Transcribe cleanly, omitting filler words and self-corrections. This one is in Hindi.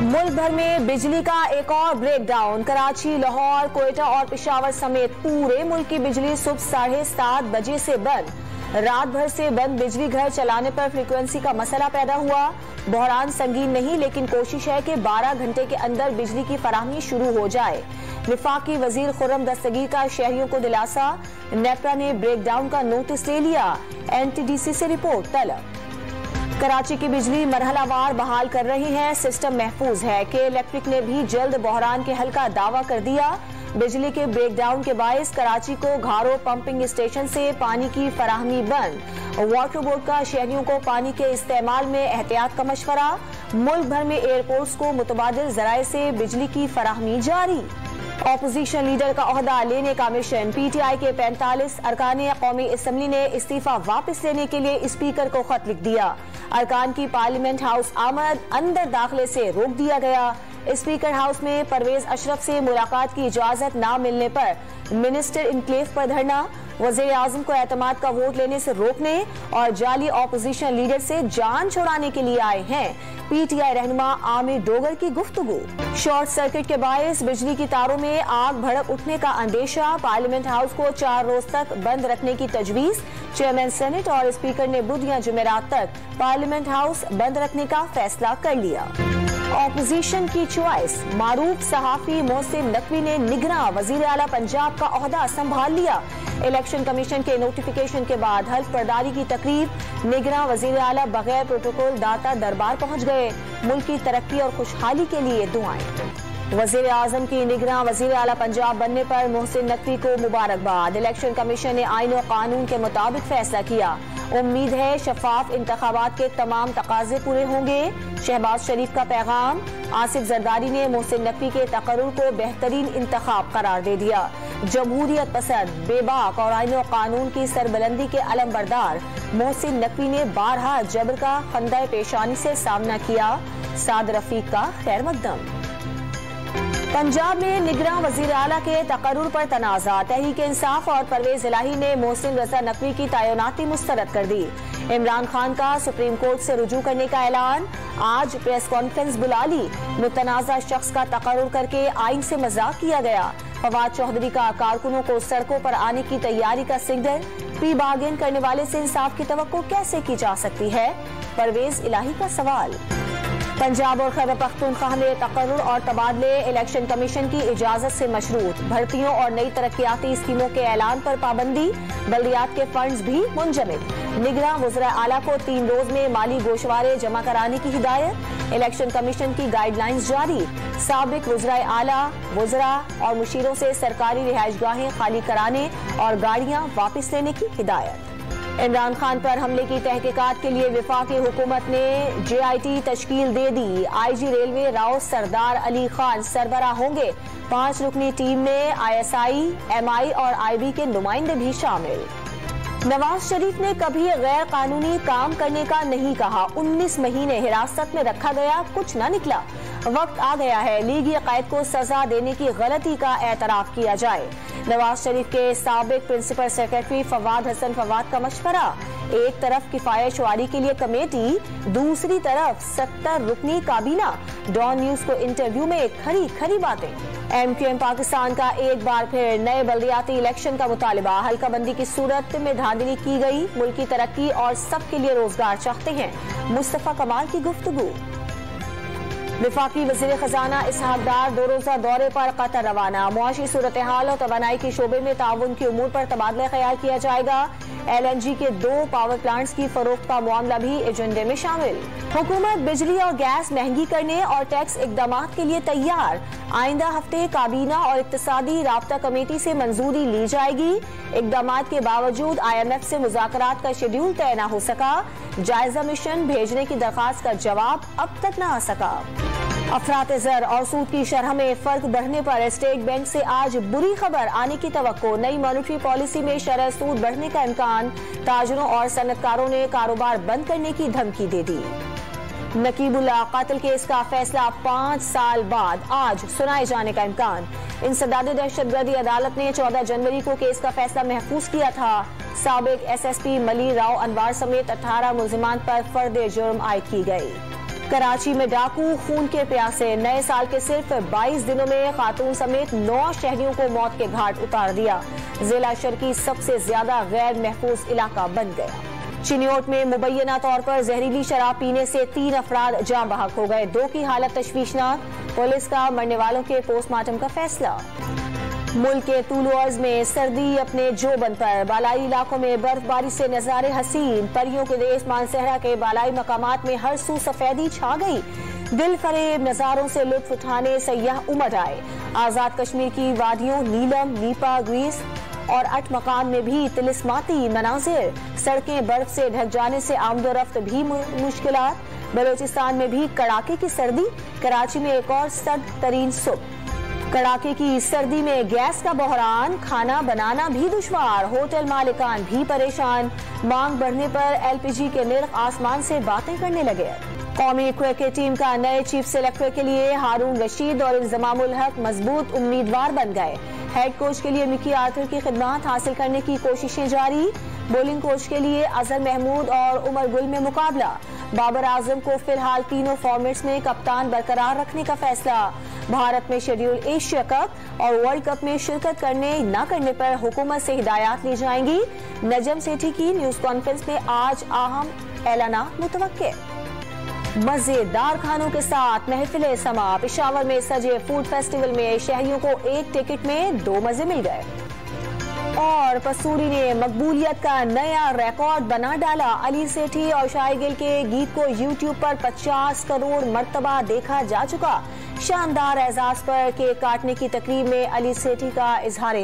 मुल्क भर में बिजली का एक और ब्रेकडाउन। कराची, लाहौर, कोयटा और पेशावर समेत पूरे मुल्क की बिजली सुबह 7:30 बजे से बंद। रात भर से बंद बिजली घर चलाने पर फ्रीक्वेंसी का मसला पैदा हुआ। बहरान संगीन नहीं, लेकिन कोशिश है कि 12 घंटे के अंदर बिजली की फराहमी शुरू हो जाए। विफाकी वजीर खुर्रम दस्तगीर का शहरियों को दिलासा। नेपरा ने ब्रेकडाउन का नोटिस ले लिया। NTDC से रिपोर्ट तलब। कराची की बिजली मरहलावार बहाल कर रही है। सिस्टम महफूज है कि इलेक्ट्रिक ने भी जल्द बहरान के हल का दावा कर दिया। बिजली के ब्रेकडाउन के बायस कराची को घारो पंपिंग स्टेशन से पानी की फराहमी बंद। वाटर बोर्ड का शहरियों को पानी के इस्तेमाल में एहतियात का मशवरा। मुल्क भर में एयरपोर्ट्स को मुतबादिल जराए से बिजली की फराहमी जारी। ऑपोजिशन लीडर का ओहदा लेने का मिशन। PTI के 45 अरकान कौमी असम्बली ने इस्तीफा वापस लेने के लिए स्पीकर को खत लिख दिया। अरकान की पार्लियामेंट हाउस आमद अंदर दाखिले से रोक दिया गया। स्पीकर हाउस में परवेज अशरफ से मुलाकात की इजाजत न मिलने पर मिनिस्टर इनक्लेव पर धरना। वजीर आजम को एतमाद का वोट लेने से रोकने और जाली ऑपोजिशन लीडर से जान छुड़ाने के लिए आए हैं PTI रहनुमा आमिर डोगर की गुफ्तगू। शॉर्ट सर्किट के बायस बिजली की तारों में आग भड़क उठने का अंदेशा। पार्लियामेंट हाउस को 4 रोज तक बंद रखने की तजवीज। चेयरमैन सेनेट और स्पीकर ने बुध या जुमेरात तक पार्लियामेंट हाउस बंद रखने का फैसला कर लिया। ऑपोजिशन की चॉइस। मारूफ सहाफी मोहसिन नकवी ने निगरां वजीर आला पंजाब का ओहदा संभाल लिया। इलेक्शन कमीशन के नोटिफिकेशन के बाद हल्फ बर्दारी की तकरीब। निगरां वजीर आला बगैर प्रोटोकॉल दाता दरबार पहुंच गए। मुल्क की तरक्की और खुशहाली के लिए दुआएं। वजीर आजम की निगरां वजीर आला पंजाब बनने पर मोहसिन नकवी को मुबारकबाद। इलेक्शन कमीशन ने आईन और कानून के मुताबिक फैसला किया। उम्मीद है शफाफ इंतखाबात के तमाम तकाजे पूरे होंगे। शहबाज शरीफ का पैगाम। आसिफ जरदारी ने मोहसिन नकवी के तकर्रुर को बेहतरीन इंतखाब करार दे दिया। जमहूरियत पसंद, बेबाक और आईन और कानून की सरबलंदी के अलमबरदार मोहसिन नकवी ने बारहा जबर का फंदा पेशानी से सामना किया। साद रफीक का खैर मकदम। पंजाब में निगरां वजीर आला के तकर्रुर पर तनाज़ा। तहरीक इंसाफ और परवेज इलाही ने मोहसिन रजा नकवी की तैनाती मुस्तरद कर दी। इमरान खान का सुप्रीम कोर्ट से रुजू करने का ऐलान। आज प्रेस कॉन्फ्रेंस बुला ली। मुतनाज़ा शख्स का तकर्रुर करके आइन से मजाक किया गया। फवाद चौधरी का कारकुनों को सड़कों पर आने की तैयारी का सिग्नल। प्री बार्गेन करने वाले से इंसाफ की तवक्को कैसे की जा सकती है? परवेज इलाही का सवाल। पंजाब और खैबर पख्तूनख्वा में तकर्रुर और तबादले इलेक्शन कमीशन की इजाजत से मशरूत। भर्तियों और नई तरक्याती स्कीमों के ऐलान पर पाबंदी। बल्दियात के फंड्स भी मुंजमद। निगरां वज़ीर आला को 3 रोज में माली गोशवारे जमा कराने की हिदायत। इलेक्शन कमीशन की गाइडलाइंस जारी। साबिक वज़ीर आला, वज़रा और मुशीरों से सरकारी रिहाइशगाहें खाली कराने और गाड़ियां वापस लेने की हिदायत। इमरान खान पर हमले की तहकीकात के लिए वफाकी हुकूमत ने JIT तश्कील दे दी। IG रेलवे राव सरदार अली खान सरबराह होंगे। 5 रुकनी टीम में ISI, MI और IB के नुमाइंदे भी शामिल। नवाज शरीफ ने कभी गैर कानूनी काम करने का नहीं कहा। 19 महीने हिरासत में रखा गया, कुछ न निकला। वक्त आ गया है लीगी कैद को सजा देने की गलती का एतराफ किया जाए। नवाज शरीफ के साबिक प्रिंसिपल सेक्रेटरी फवाद हसन फवाद का मशवरा। एक तरफ किफायत शुमारी के लिए कमेटी, दूसरी तरफ 70 रुकनी काबीना। डॉन न्यूज को इंटरव्यू में खरी खरी बातें। MQM पाकिस्तान का एक बार फिर नए बल्दियाती इलेक्शन का मुतालबा। हल्काबंदी की सूरत में धांधली की गई। मुल्क की तरक्की और सबके लिए रोजगार चाहते हैं। मुस्तफा कमाल की गुफ्तगू। विफाकी वजीर खजाना इसहाक डार 2 रोजा दौरे पर कतर रवाना। मुआशी सूरत हाल और तवानाई के शोबे में ताउन की उमूर पर तबादला ख्याल किया जाएगा। LNG के 2 पावर प्लांट्स की फरोख्त का मामला भी एजेंडे में शामिल। हुकूमत बिजली और गैस महंगी करने और टैक्स इकदामात के लिए तैयार। आइंदा हफ्ते काबीना और इक्तिसादी राब्ता कमेटी से मंजूरी ली जाएगी। इकदामात के बावजूद IMF से मुज़ाकरात का शेड्यूल तय न हो सका। जायजा मिशन भेजने की दरखास्त का जवाब अब तक न आ सका। अफरात ज़र और सूद की शरह में फर्क बढ़ने पर स्टेट बैंक से आज बुरी खबर आने की तवक्को। नई मॉनेटरी पॉलिसी में शरह सूद बढ़ने का इम्कान। ताजरों और सनतकारों ने कारोबार बंद करने की धमकी दे दी। नकीबुल्लाह कातिल केस का फैसला 5 साल बाद आज सुनाए जाने का इम्कान। इंसदाद दहशतगर्दी अदालत ने 14 जनवरी को केस का फैसला महफूज किया था। साबिक SSP मली राव अनवार समेत 18 मुल्जिमान पर फर्द जुर्म आयद की गई। कराची में डाकू खून के प्यासे, नए साल के सिर्फ 22 दिनों में खातून समेत 9 शहरियों को मौत के घाट उतार दिया। जिला शर्की सबसे ज्यादा गैर महफूज इलाका बन गया। चिन्योट में मुबैना तौर पर जहरीली शराब पीने से 3 अफराद जाँ बहक हो गए, 2 की हालत तशवीशनाक। पुलिस का मरने वालों के पोस्टमार्टम का फैसला। मुल्क के तूलो अर्ज में सर्दी अपने जोबन पर, बालाई इलाकों में बर्फबारी से नजारे हसीन। परियों के देश मानसहरा के बालाई मकामात में हर सू सफेदी छा गई। दिल फरेब नजारों से लुत्फ उठाने सयाह उमड़ आए। आजाद कश्मीर की वादियों नीलम, नीपा, ग्रीस और अट मकान में भी तिलिस्माती मनाजिर। सड़कें बर्फ से ढक जाने से आमदोरफ्त भी मुश्किलात। बलोचिस्तान में भी कड़ाके की सर्दी, कराची में एक और सर्द तरीन सुबह। कड़ाके की सर्दी में गैस का बहरान, खाना बनाना भी दुश्वार। होटल मालिकान भी परेशान। मांग बढ़ने पर एलपीजी के निर्ख आसमान से बातें करने लगे। कौमी क्रिकेट टीम का नए चीफ सेलेक्टर के लिए हारून रशीद और इंजमामुल हक मजबूत उम्मीदवार बन गए। हेड कोच के लिए मिकी आर्थर की खिदमात हासिल करने की कोशिशें जारी। बॉलिंग कोच के लिए अजहर महमूद और उमर गुल में मुकाबला। बाबर आजम को फिलहाल तीनों फॉर्मेट्स में कप्तान बरकरार रखने का फैसला। भारत में शेड्यूल एशिया कप और वर्ल्ड कप में शिरकत करने न करने पर हुकूमत से हिदायत ली जाएंगी। नजम सेठी की न्यूज कॉन्फ्रेंस में आज अहम ऐलानात मुतवक्के। मजेदार खानों के साथ महफिल समा, पेशावर में सजे फूड फेस्टिवल में शहरियों को एक टिकट में 2 मजे मिल गए। और पसूरी ने मकबूलियत का नया रिकॉर्ड बना डाला। अली सेठी और शाहिद गिल के गीत को यूट्यूब पर 50 करोड़ मर्तबा देखा जा चुका। शानदार एजाज पर केक काटने की तकरीब में अली सेठी का इजहार